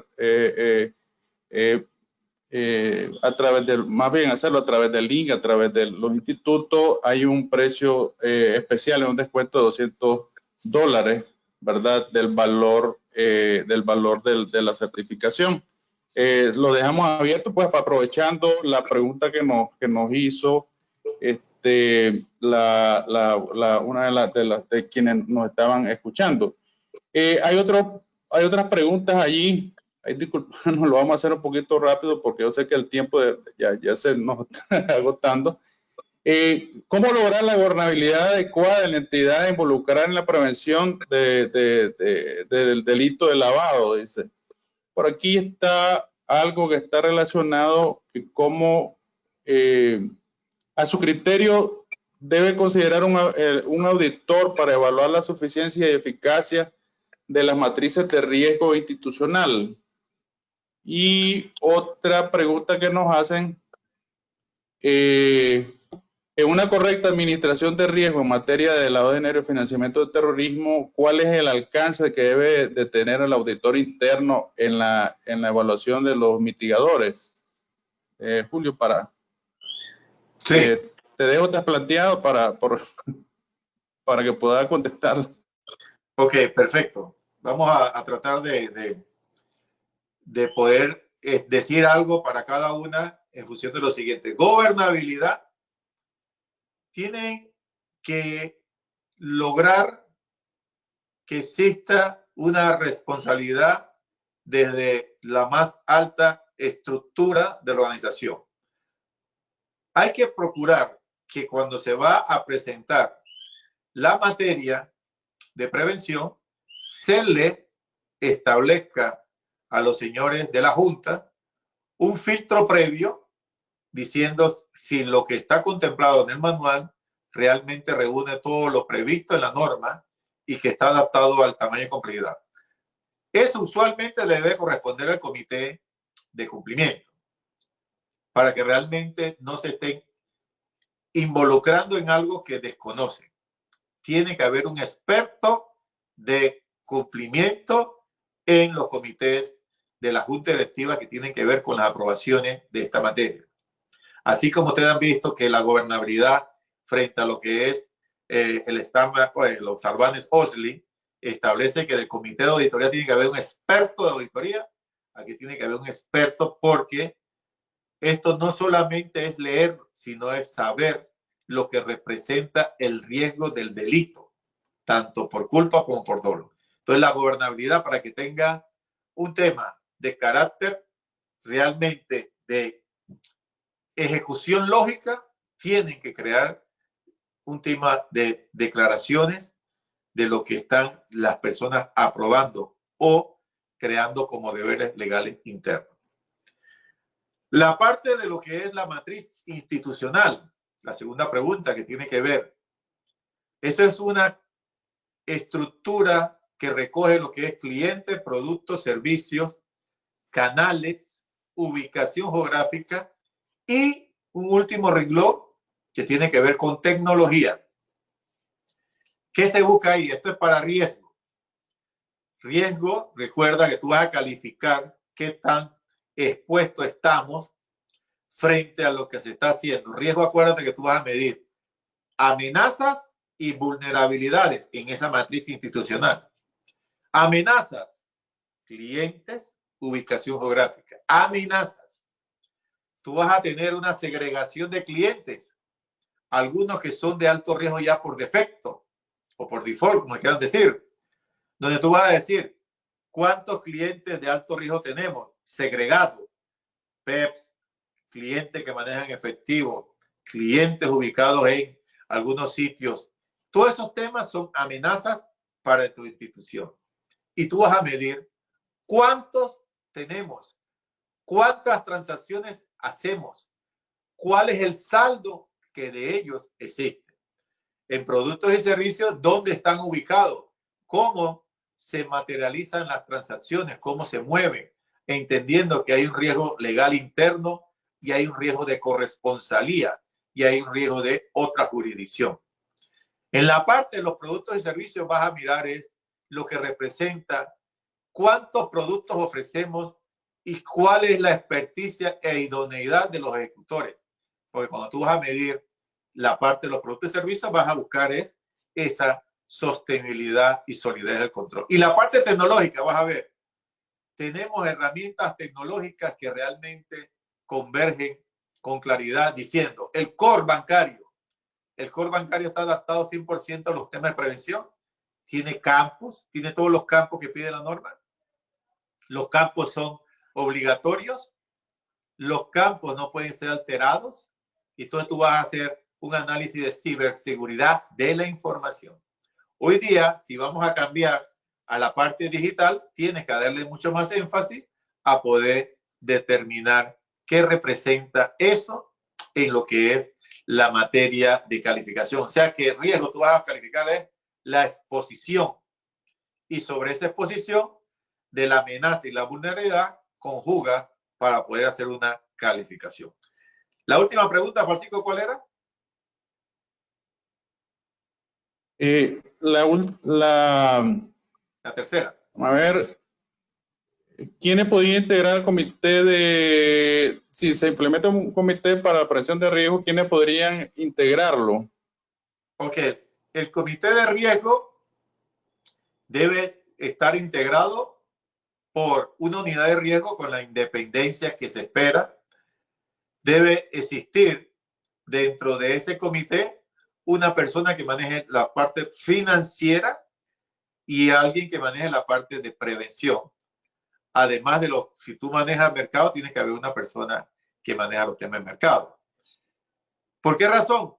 a través del, más bien hacerlo a través del link, a través de los institutos, hay un precio especial, un descuento de $200, ¿verdad? Del valor de la certificación. Lo dejamos abierto, pues, aprovechando la pregunta que nos hizo una de quienes nos estaban escuchando. Hay otras preguntas allí. Nos lo vamos a hacer un poquito rápido porque yo sé que el tiempo ya se nos está agotando. ¿Cómo lograr la gobernabilidad adecuada de la entidad involucrada en la prevención del delito de lavado? Dice. Por aquí está algo que está relacionado con cómo a su criterio debe considerar un auditor para evaluar la suficiencia y eficacia de las matrices de riesgo institucional. Y otra pregunta que nos hacen, En una correcta administración de riesgo en materia de lavado de dinero y financiamiento del terrorismo, ¿cuál es el alcance que debe de tener el auditor interno en la evaluación de los mitigadores? Julio, Sí, te dejo planteado para que pueda contestar. ok, perfecto. Vamos a tratar de poder decir algo para cada una en función de lo siguiente. Gobernabilidad. Tienen que lograr que exista una responsabilidad desde la más alta estructura de la organización. Hay que procurar que cuando se va a presentar la materia de prevención, se le establezca a los señores de la Junta un filtro previo diciendo si lo que está contemplado en el manual realmente reúne todo lo previsto en la norma y que está adaptado al tamaño y complejidad. Eso usualmente le debe corresponder al comité de cumplimiento para que realmente no se estén involucrando en algo que desconocen. Tiene que haber un experto de cumplimiento en los comités de la Junta Directiva que tienen que ver con las aprobaciones de esta materia. Así como ustedes han visto que la gobernabilidad frente a lo que es el estándar, los Sarbanes-Oxley, establece que del comité de auditoría tiene que haber un experto de auditoría, aquí tiene que haber un experto porque esto no solamente es leer, sino es saber lo que representa el riesgo del delito, tanto por culpa como por dolo. Entonces, la gobernabilidad, para que tenga un tema de carácter realmente de ejecución lógica, tienen que crear un tema de declaraciones de lo que están las personas aprobando o creando como deberes legales internos. La parte de lo que es la matriz institucional, la segunda pregunta que tiene que ver, eso es una estructura que recoge lo que es cliente, productos, servicios, canales, ubicación geográfica y un último renglón que tiene que ver con tecnología. ¿Qué se busca ahí? Esto es para riesgo. Riesgo, recuerda que tú vas a calificar qué tan expuesto estamos frente a lo que se está haciendo. Riesgo, acuérdate que tú vas a medir amenazas y vulnerabilidades en esa matriz institucional. Amenazas, clientes, ubicación geográfica. Amenazas. Tú vas a tener una segregación de clientes, algunos que son de alto riesgo ya por defecto o por default, como quieran decir, donde tú vas a decir cuántos clientes de alto riesgo tenemos, segregado, PEPs, clientes que manejan efectivo, clientes ubicados en algunos sitios. Todos esos temas son amenazas para tu institución. Y tú vas a medir cuántos tenemos, cuántas transacciones hacemos, cuál es el saldo que de ellos existe. En productos y servicios, ¿dónde están ubicados? ¿Cómo se materializan las transacciones? ¿Cómo se mueven? Entendiendo que hay un riesgo legal interno y hay un riesgo de corresponsalía y hay un riesgo de otra jurisdicción. En la parte de los productos y servicios vas a mirar es lo que representa cuántos productos ofrecemos y cuál es la experticia e idoneidad de los ejecutores. Porque cuando tú vas a medir la parte de los productos y servicios, vas a buscar es esa sostenibilidad y solidez del control. Y la parte tecnológica, vas a ver, tenemos herramientas tecnológicas que realmente convergen con claridad diciendo el core bancario está adaptado 100% a los temas de prevención, tiene campos, tiene todos los campos que pide la norma, los campos son obligatorios, los campos no pueden ser alterados, y entonces tú vas a hacer un análisis de ciberseguridad de la información. Hoy día, si vamos a cambiar a la parte digital, tienes que darle mucho más énfasis a poder determinar qué representa eso en lo que es la materia de calificación. O sea que el riesgo tú vas a calificar es la exposición y sobre esa exposición de la amenaza y la vulnerabilidad conjugas para poder hacer una calificación. La última pregunta, Francisco, ¿cuál era? La tercera. A ver, ¿quiénes podían integrar el comité si se implementa un comité para la prevención de riesgo, quiénes podrían integrarlo? Ok, el comité de riesgo debe estar integrado por una unidad de riesgo con la independencia que se espera. Debe existir dentro de ese comité una persona que maneje la parte financiera y alguien que maneje la parte de prevención. Además de si tú manejas mercado, tiene que haber una persona que maneja los temas de mercado. ¿Por qué razón?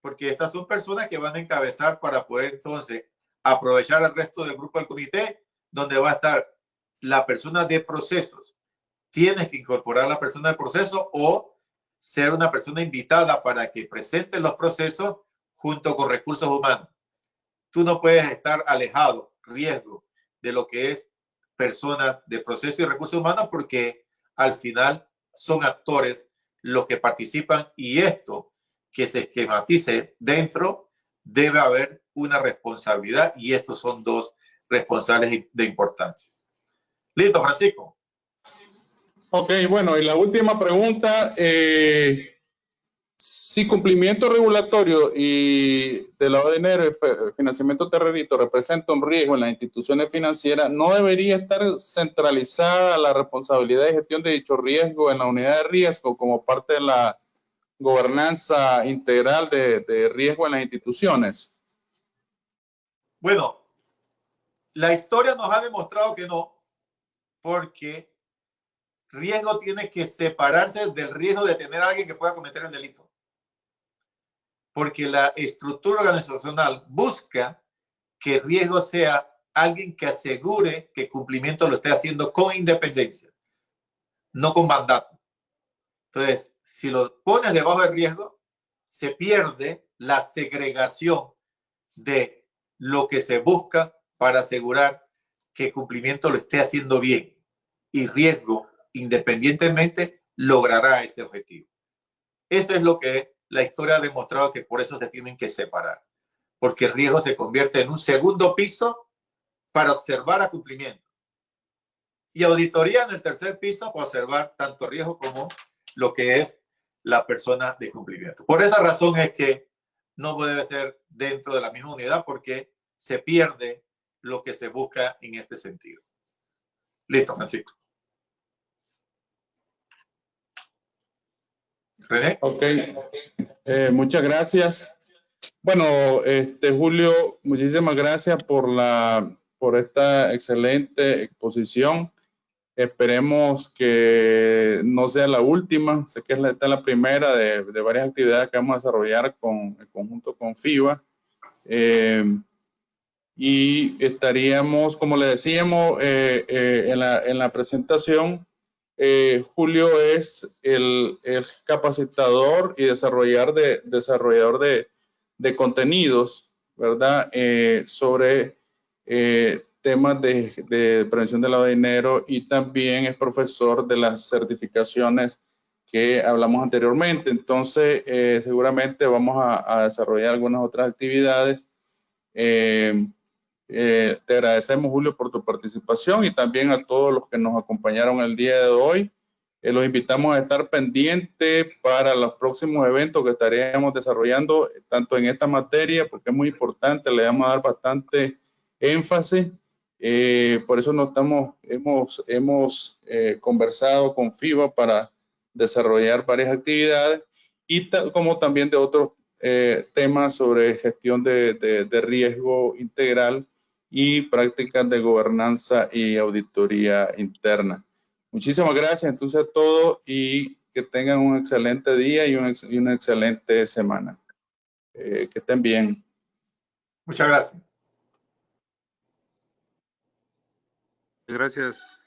Porque estas son personas que van a encabezar para poder entonces aprovechar el resto del grupo del comité, donde va a estar la persona de procesos. Tienes que incorporar a la persona de procesos o ser una persona invitada para que presente los procesos junto con recursos humanos. Tú no puedes estar alejado, riesgo, de lo que es personas de proceso y recursos humanos, porque al final son actores los que participan, y esto que se esquematice dentro debe haber una responsabilidad, y estos son dos responsables de importancia. Listo, Francisco. Ok, bueno, y la última pregunta, si cumplimiento regulatorio y de lavado de dinero y financiamiento terrorista representa un riesgo en las instituciones financieras, ¿no debería estar centralizada la responsabilidad de gestión de dicho riesgo en la unidad de riesgo como parte de la gobernanza integral de riesgo en las instituciones? Bueno, la historia nos ha demostrado que no, porque riesgo tiene que separarse del riesgo de tener a alguien que pueda cometer el delito. Porque la estructura organizacional busca que riesgo sea alguien que asegure que el cumplimiento lo esté haciendo con independencia, no con mandato. Entonces, si lo pones debajo de riesgo, se pierde la segregación de lo que se busca para asegurar que el cumplimiento lo esté haciendo bien, y riesgo, independientemente, logrará ese objetivo. Eso es lo que la historia ha demostrado, que por eso se tienen que separar, porque el riesgo se convierte en un segundo piso para observar a cumplimiento, y auditoría en el tercer piso para observar tanto riesgo como lo que es la persona de cumplimiento. Por esa razón es que no debe ser dentro de la misma unidad, porque se pierde lo que se busca en este sentido. Listo, Francisco. René. Ok, muchas gracias. Bueno, Julio, muchísimas gracias por esta excelente exposición. Esperemos que no sea la última. Sé que esta es la primera de varias actividades que vamos a desarrollar en conjunto con FIBA. Y estaríamos, como le decíamos en la presentación, Julio es el capacitador y desarrollador de contenidos, ¿verdad? Sobre temas de prevención del lavado de dinero, y también es profesor de las certificaciones que hablamos anteriormente. Entonces, seguramente vamos a desarrollar algunas otras actividades. Te agradecemos, Julio, por tu participación, y también a todos los que nos acompañaron el día de hoy. Los invitamos a estar pendientes para los próximos eventos que estaremos desarrollando, tanto en esta materia, porque es muy importante, le vamos a dar bastante énfasis. Por eso hemos conversado con FIBA para desarrollar varias actividades, y como también de otros temas sobre gestión de riesgo integral y prácticas de gobernanza y auditoría interna. Muchísimas gracias entonces a todos, y que tengan un excelente día y una excelente semana. Que estén bien. Muchas gracias. Gracias.